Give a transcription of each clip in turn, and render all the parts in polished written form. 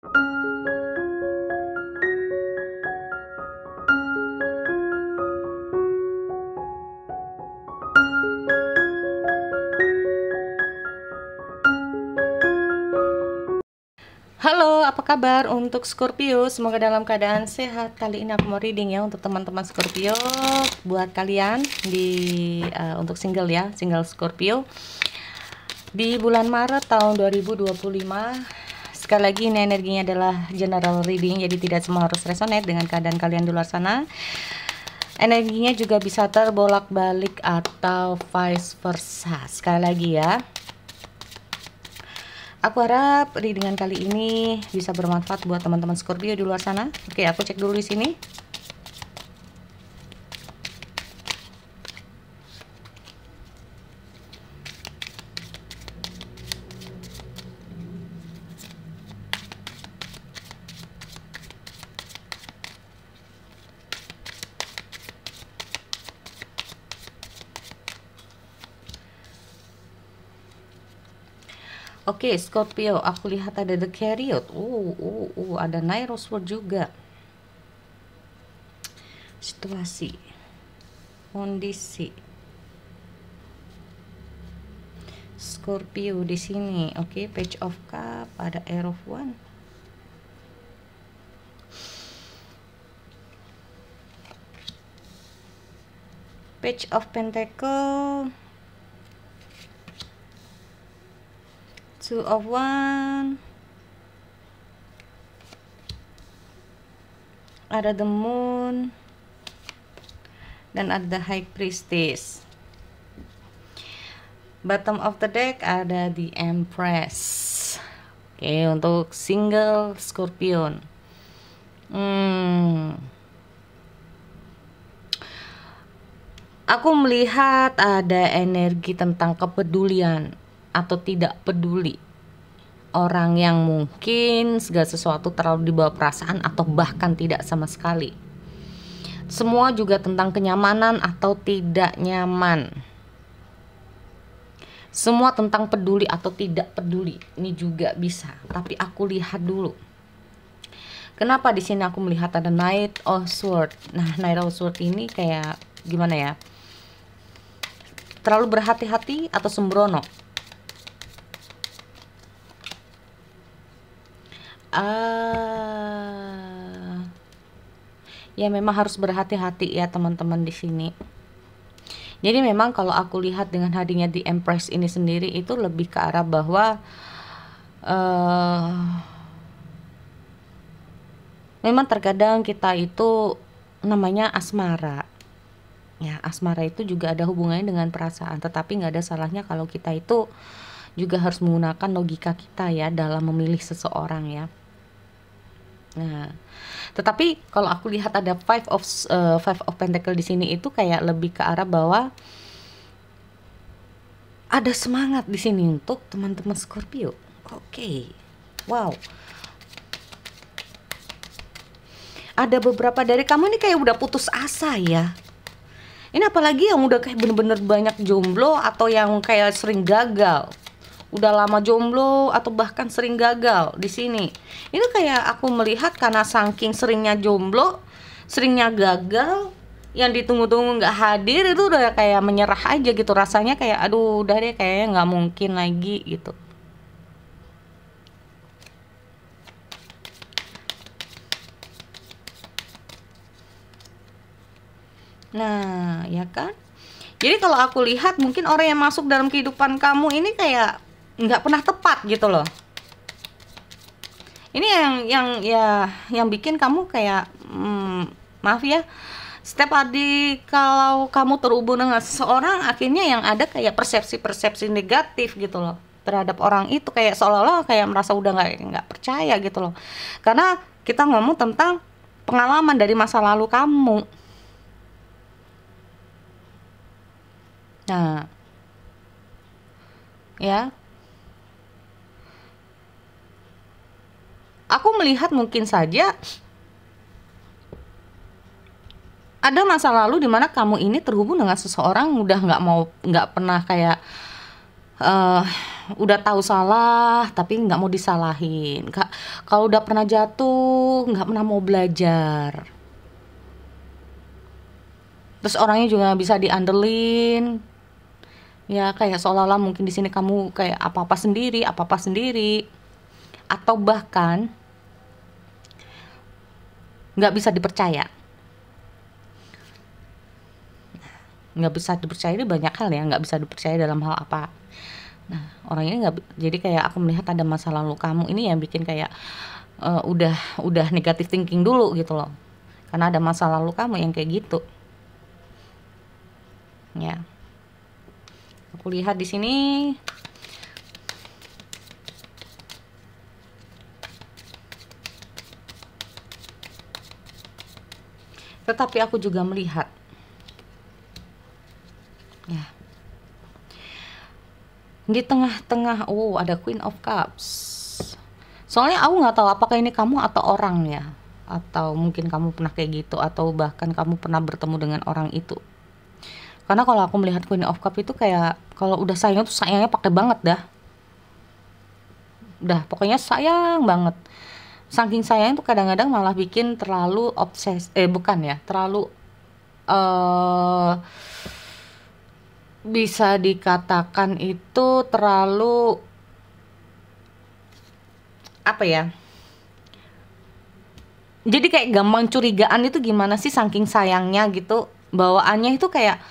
Halo, apa kabar untuk Scorpio? Semoga dalam keadaan sehat. Kali ini aku mau reading ya untuk teman-teman Scorpio. Buat kalian untuk single ya, single Scorpio di bulan Maret tahun 2025. Sekali lagi ini energinya adalah general reading, jadi tidak semua harus resonate dengan keadaan kalian di luar sana. Energinya juga bisa terbolak-balik atau vice versa. Sekali lagi ya, aku harap readingan kali ini bisa bermanfaat buat teman-teman Scorpio di luar sana. Oke, aku cek dulu di sini. Oke, Scorpio, aku lihat ada The Chariot. Ada Knight of Swords juga. Situasi, kondisi Scorpio di sini. Oke, Page of Cup, ada Air of One. Page of Pentacle, Two of One, ada The Moon, dan ada High Priestess. Bottom of the deck ada The Empress. Oke, untuk single Scorpion. Aku melihat ada energi tentang kepedulian atau tidak peduli. Orang yang mungkin segala sesuatu terlalu dibawa perasaan atau bahkan tidak sama sekali. Semua juga tentang kenyamanan atau tidak nyaman. Semua tentang peduli atau tidak peduli. Ini juga bisa, tapi aku lihat dulu. Kenapa di sini aku melihat ada Knight of Swords. Nah, Knight of Swords ini kayak gimana ya? Terlalu berhati-hati atau sembrono. Ya memang harus berhati-hati ya teman-teman di sini. Jadi memang kalau aku lihat dengan hadirnya di Empress ini sendiri itu lebih ke arah bahwa memang terkadang kita itu namanya asmara. Ya, asmara itu juga ada hubungannya dengan perasaan, tetapi nggak ada salahnya kalau kita itu juga harus menggunakan logika kita ya dalam memilih seseorang ya. Nah, tetapi kalau aku lihat ada Five of Pentacle di sini itu kayak lebih ke arah bahwa ada semangat di sini untuk teman-teman Scorpio. Oke. Wow. Ada beberapa dari kamu ini kayak udah putus asa ya. Ini apalagi yang udah kayak bener-bener banyak jomblo atau yang kayak sering gagal. Udah lama jomblo atau bahkan sering gagal di sini. Ini kayak aku melihat karena saking seringnya jomblo, seringnya gagal, yang ditunggu-tunggu nggak hadir itu udah kayak menyerah aja gitu. Rasanya kayak aduh udah deh kayaknya nggak mungkin lagi gitu. Nah, ya kan? Jadi kalau aku lihat mungkin orang yang masuk dalam kehidupan kamu ini kayak nggak pernah tepat gitu loh. Ini yang bikin kamu kayak maaf ya, setiap kali kalau kamu terhubung dengan seseorang akhirnya yang ada kayak persepsi-persepsi negatif gitu loh terhadap orang itu, kayak seolah-olah kayak merasa udah nggak percaya gitu loh. Karena kita ngomong tentang pengalaman dari masa lalu kamu. Nah, ya, aku melihat mungkin saja ada masa lalu dimana kamu ini terhubung dengan seseorang udah nggak pernah kayak udah tahu salah tapi nggak mau disalahin. Kalau udah pernah jatuh nggak pernah mau belajar. Terus orangnya juga nggak bisa diandelin. Ya kayak seolah-olah mungkin di sini kamu kayak apa-apa sendiri, atau bahkan nggak bisa dipercaya. Nggak bisa dipercaya ini banyak hal ya, nggak bisa dipercaya dalam hal apa. Nah, orangnya nggak, jadi kayak aku melihat ada masa lalu kamu ini yang bikin kayak udah negatif thinking dulu gitu loh, karena ada masa lalu kamu yang kayak gitu ya. Aku lihat di sini tetapi aku juga melihat ya di tengah-tengah ada Queen of Cups. Soalnya aku nggak tahu apakah ini kamu atau orang ya, atau mungkin kamu pernah kayak gitu, atau bahkan kamu pernah bertemu dengan orang itu. Karena kalau aku melihat Queen of Cup itu kayak kalau udah sayang tuh sayangnya pakai banget dah. Udah pokoknya sayang banget. Saking sayang tuh kadang-kadang malah bikin terlalu bukan ya, terlalu bisa dikatakan itu terlalu apa ya? Jadi kayak gampang curigaan itu gimana sih saking sayangnya gitu. Bawaannya itu kayak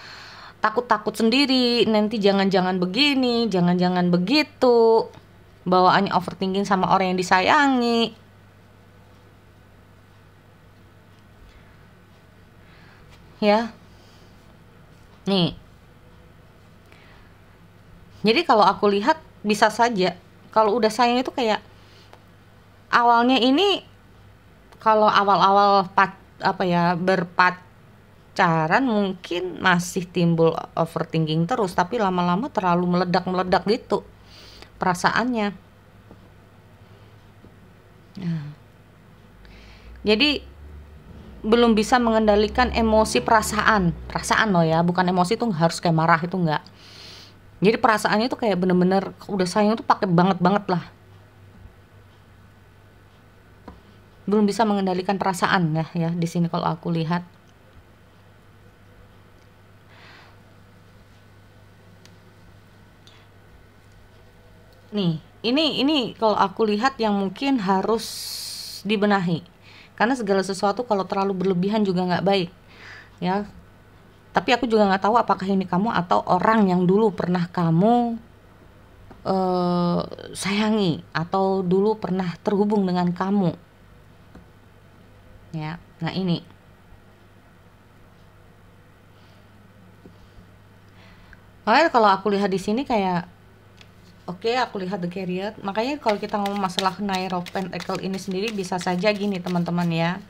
takut-takut sendiri, nanti jangan-jangan begini, jangan-jangan begitu. Bawaannya overthinking sama orang yang disayangi. Ya. Nih. Jadi kalau aku lihat bisa saja kalau udah sayang itu kayak awalnya ini kalau awal-awal berpacaran mungkin masih timbul overthinking terus, tapi lama-lama terlalu meledak gitu perasaannya. Nah, jadi belum bisa mengendalikan emosi perasaan loh ya, bukan emosi tuh harus kayak marah itu enggak. Jadi perasaannya tuh kayak bener-bener udah sayang tuh pakai banget lah. Belum bisa mengendalikan perasaan ya di sini kalau aku lihat. Nih, ini kalau aku lihat yang mungkin harus dibenahi. Karena segala sesuatu kalau terlalu berlebihan juga nggak baik. Ya. Tapi aku juga nggak tahu apakah ini kamu atau orang yang dulu pernah kamu sayangi atau dulu pernah terhubung dengan kamu. Ya, nah ini. Makanya kalau aku lihat di sini kayak oke, aku lihat the career. Makanya kalau kita ngomong masalah Knight of Pentacle ini sendiri bisa saja gini teman-teman ya.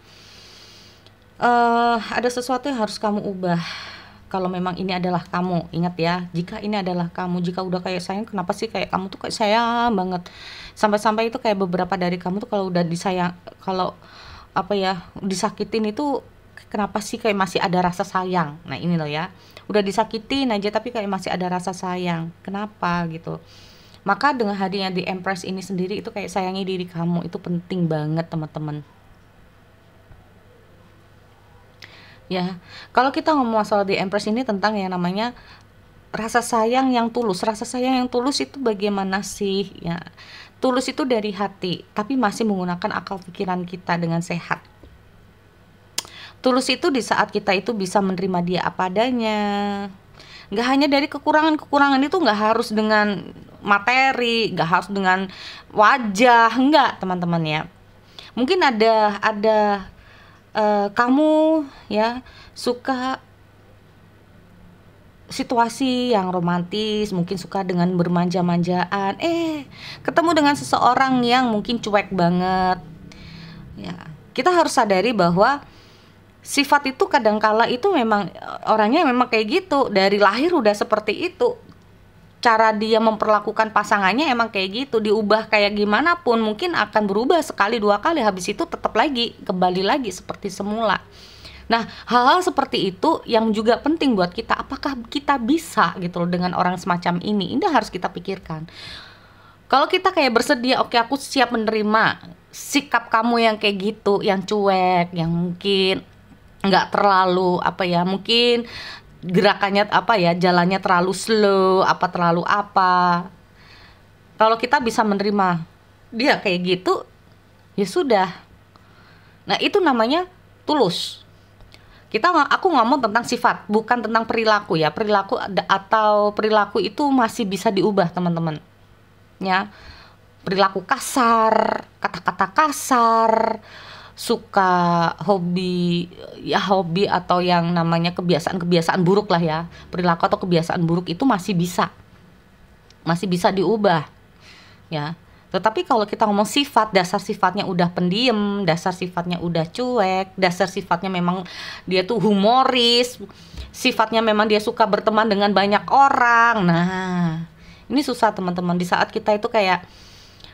Ada sesuatu yang harus kamu ubah. Kalau memang ini adalah kamu, ingat ya, jika ini adalah kamu, jika udah kayak sayang, kenapa sih kayak kamu tuh kayak sayang banget, sampai-sampai itu kayak beberapa dari kamu tuh kalau udah disayang, kalau disakitin itu kenapa sih kayak masih ada rasa sayang. Nah ini loh ya, udah disakitin aja tapi kayak masih ada rasa sayang, kenapa gitu. Maka dengan hadirnya di Empress ini sendiri itu kayak sayangi diri kamu, itu penting banget teman-teman. Ya, kalau kita ngomong masalah di Empress ini tentang yang namanya rasa sayang yang tulus. Rasa sayang yang tulus itu bagaimana sih? Ya, tulus itu dari hati, tapi masih menggunakan akal pikiran kita dengan sehat. Tulus itu di saat kita itu bisa menerima dia apa adanya. Nggak hanya dari kekurangan itu nggak harus dengan materi, nggak harus dengan wajah, nggak teman-teman ya. Mungkin ada kamu ya suka situasi yang romantis, mungkin suka dengan bermanja-manjaan, ketemu dengan seseorang yang mungkin cuek banget ya. Kita harus sadari bahwa sifat itu kadangkala itu memang orangnya memang kayak gitu, dari lahir udah seperti itu. Cara dia memperlakukan pasangannya emang kayak gitu, diubah kayak gimana pun mungkin akan berubah sekali dua kali, habis itu tetap lagi kembali lagi seperti semula. Nah, hal-hal seperti itu yang juga penting buat kita, apakah kita bisa gitu loh dengan orang semacam ini harus kita pikirkan. Kalau kita kayak bersedia, oke aku siap menerima sikap kamu yang kayak gitu, yang cuek, yang mungkin nggak terlalu apa ya, mungkin gerakannya apa ya, jalannya terlalu slow, apa terlalu apa. Kalau kita bisa menerima dia kayak gitu, ya sudah. Nah, itu namanya tulus. Aku ngomong tentang sifat, bukan tentang perilaku ya. Atau perilaku itu masih bisa diubah, teman-teman. Ya. Perilaku kasar, kata-kata kasar, suka hobi atau yang namanya kebiasaan buruk lah ya. Perilaku atau kebiasaan buruk itu masih bisa diubah. Ya. Tetapi kalau kita ngomong sifat, dasar sifatnya udah pendiam, dasar sifatnya udah cuek, dasar sifatnya memang dia tuh humoris, sifatnya memang dia suka berteman dengan banyak orang. Nah, ini susah teman-teman. Di saat kita itu kayak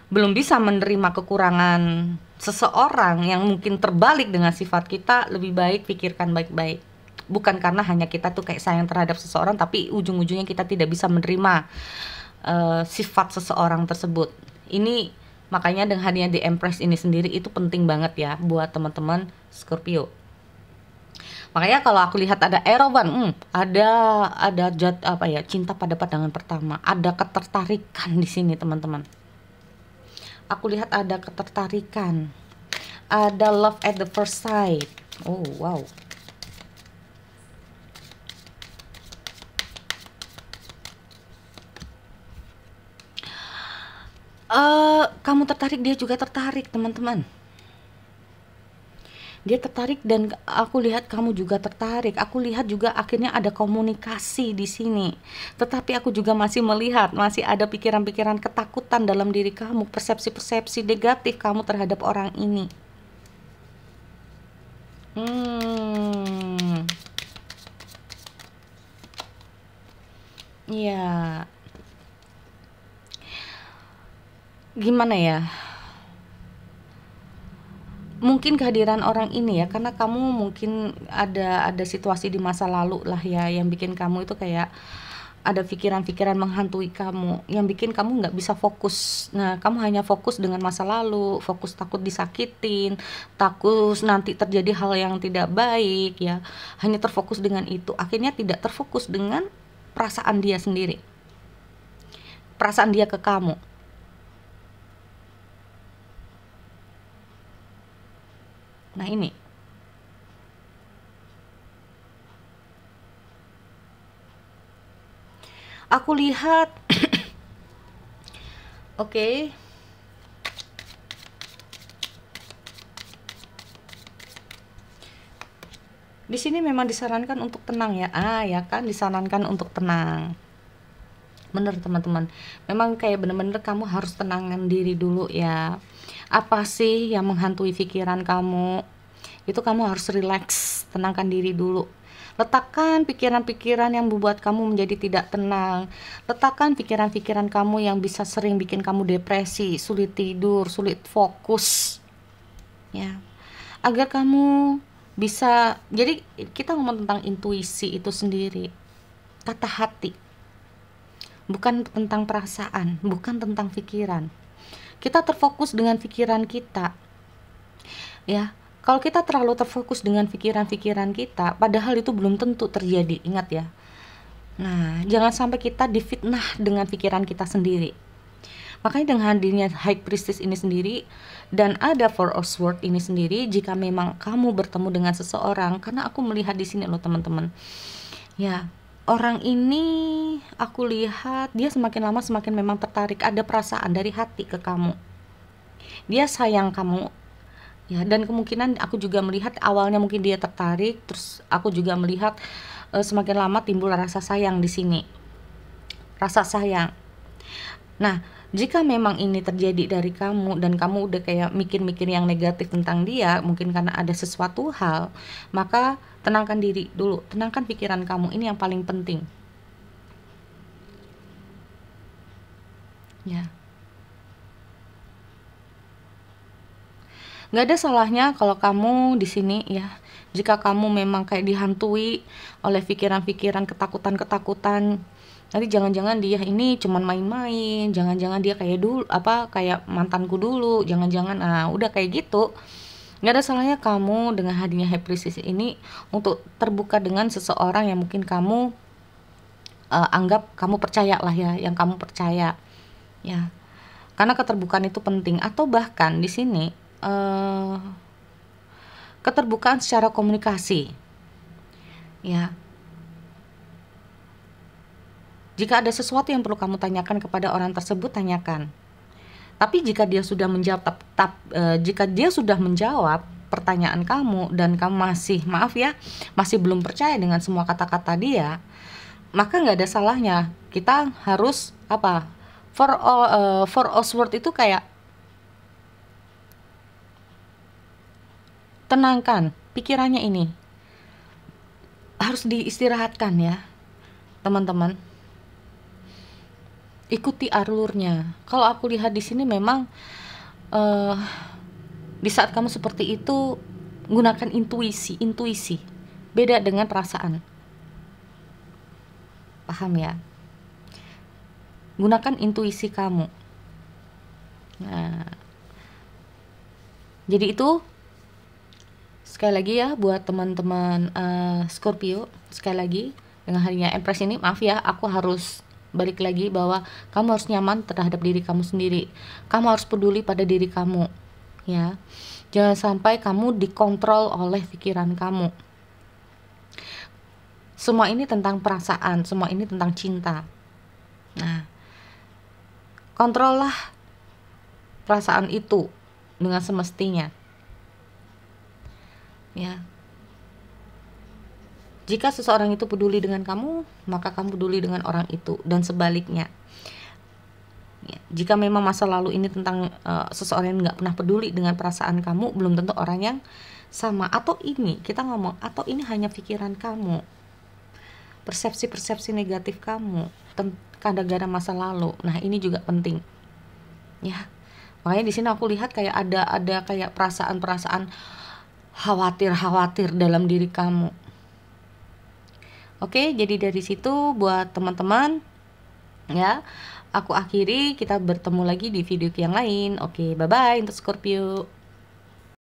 belum bisa menerima kekurangan seseorang yang mungkin terbalik dengan sifat kita, lebih baik pikirkan baik-baik. Bukan karena hanya kita tuh kayak sayang terhadap seseorang, tapi ujung-ujungnya kita tidak bisa menerima sifat seseorang tersebut. Ini makanya dengan hadirnya di Empress ini sendiri itu penting banget ya buat teman-teman Scorpio. Makanya kalau aku lihat ada Erawan, ada cinta pada pandangan pertama, ada ketertarikan di sini teman-teman. Aku lihat ada ketertarikan, ada love at the first sight. Oh wow. Kamu tertarik, dia juga tertarik teman-teman. Dia tertarik dan aku lihat kamu juga tertarik. Aku lihat juga akhirnya ada komunikasi di sini. Tetapi aku juga masih melihat masih ada pikiran-pikiran ketakutan dalam diri kamu, persepsi-persepsi negatif kamu terhadap orang ini. Ya. Gimana ya? Mungkin kehadiran orang ini ya, karena kamu mungkin ada situasi di masa lalu lah ya yang bikin kamu itu kayak ada pikiran-pikiran menghantui kamu, yang bikin kamu nggak bisa fokus. Nah, kamu hanya fokus dengan masa lalu, fokus takut disakitin, takut nanti terjadi hal yang tidak baik ya, hanya terfokus dengan itu, akhirnya tidak terfokus dengan perasaan dia sendiri, perasaan dia ke kamu. Nah ini aku lihat oke. Di sini memang disarankan untuk tenang ya. Ya kan, disarankan untuk tenang. Bener teman-teman. Memang kayak bener-bener kamu harus tenangkan diri dulu ya. Apa sih yang menghantui pikiran kamu? Itu kamu harus relax, tenangkan diri dulu. Letakkan pikiran-pikiran yang membuat kamu menjadi tidak tenang. Letakkan pikiran-pikiran kamu yang bisa sering bikin kamu depresi, sulit tidur, sulit fokus. Ya. Agar kamu bisa, jadi kita ngomong tentang intuisi itu sendiri. Kata hati. Bukan tentang perasaan, bukan tentang pikiran. Kita terfokus dengan pikiran kita. Ya, kalau kita terlalu terfokus dengan pikiran-pikiran kita, padahal itu belum tentu terjadi, ingat ya. Nah, jangan sampai kita difitnah dengan pikiran kita sendiri. Makanya dengan hadirnya High Priestess ini sendiri dan ada Four of Swords ini sendiri, jika memang kamu bertemu dengan seseorang, karena aku melihat di sini loh teman-teman. Ya, orang ini aku lihat dia semakin lama semakin memang tertarik, ada perasaan dari hati ke kamu. Dia sayang kamu. Ya, dan kemungkinan aku juga melihat awalnya mungkin dia tertarik, terus aku juga melihat semakin lama timbul rasa sayang di sini. Rasa sayang. Nah, jika memang ini terjadi dari kamu dan kamu udah kayak mikir-mikir yang negatif tentang dia, mungkin karena ada sesuatu hal, maka tenangkan diri dulu, tenangkan pikiran kamu, ini yang paling penting. Ya. Nggak ada salahnya kalau kamu di sini ya Jika kamu memang kayak dihantui oleh pikiran-pikiran ketakutan-ketakutan, nanti jangan-jangan dia ini cuman main-main, jangan-jangan dia kayak dulu kayak mantanku dulu, jangan-jangan udah kayak gitu. Nggak ada salahnya kamu dengan hadirnya high priestess ini untuk terbuka dengan seseorang yang mungkin kamu anggap kamu percaya lah ya, yang kamu percaya ya, karena keterbukaan itu penting. Atau bahkan di sini keterbukaan secara komunikasi ya. Jika ada sesuatu yang perlu kamu tanyakan kepada orang tersebut, tanyakan. Tapi jika dia sudah menjawab jika dia sudah menjawab pertanyaan kamu dan kamu masih belum percaya dengan semua kata-kata dia, maka nggak ada salahnya kita harus for Oswald itu kayak tenangkan pikirannya, ini harus diistirahatkan ya teman-teman. Ikuti alurnya. Kalau aku lihat di sini memang di saat kamu seperti itu gunakan intuisi. Beda dengan perasaan. Paham ya? Gunakan intuisi kamu. Nah, jadi itu sekali lagi ya buat teman-teman Scorpio, sekali lagi dengan harinya Empress ini, maaf ya, aku harus balik lagi bahwa kamu harus nyaman terhadap diri kamu sendiri. Kamu harus peduli pada diri kamu ya. Jangan sampai kamu dikontrol oleh pikiran kamu. Semua ini tentang perasaan, semua ini tentang cinta. Nah, kontrollah perasaan itu dengan semestinya ya. Jika seseorang itu peduli dengan kamu, maka kamu peduli dengan orang itu, dan sebaliknya ya. Jika memang masa lalu ini tentang seseorang yang nggak pernah peduli dengan perasaan kamu, belum tentu orang yang sama. Atau ini kita ngomong, atau ini hanya pikiran kamu, persepsi negatif kamu gara-gara masa lalu. Nah, ini juga penting ya. Makanya di sini aku lihat kayak ada kayak perasaan khawatir dalam diri kamu. Oke, jadi dari situ buat teman-teman ya, aku akhiri, kita bertemu lagi di video yang lain. Oke, bye-bye untuk Scorpio.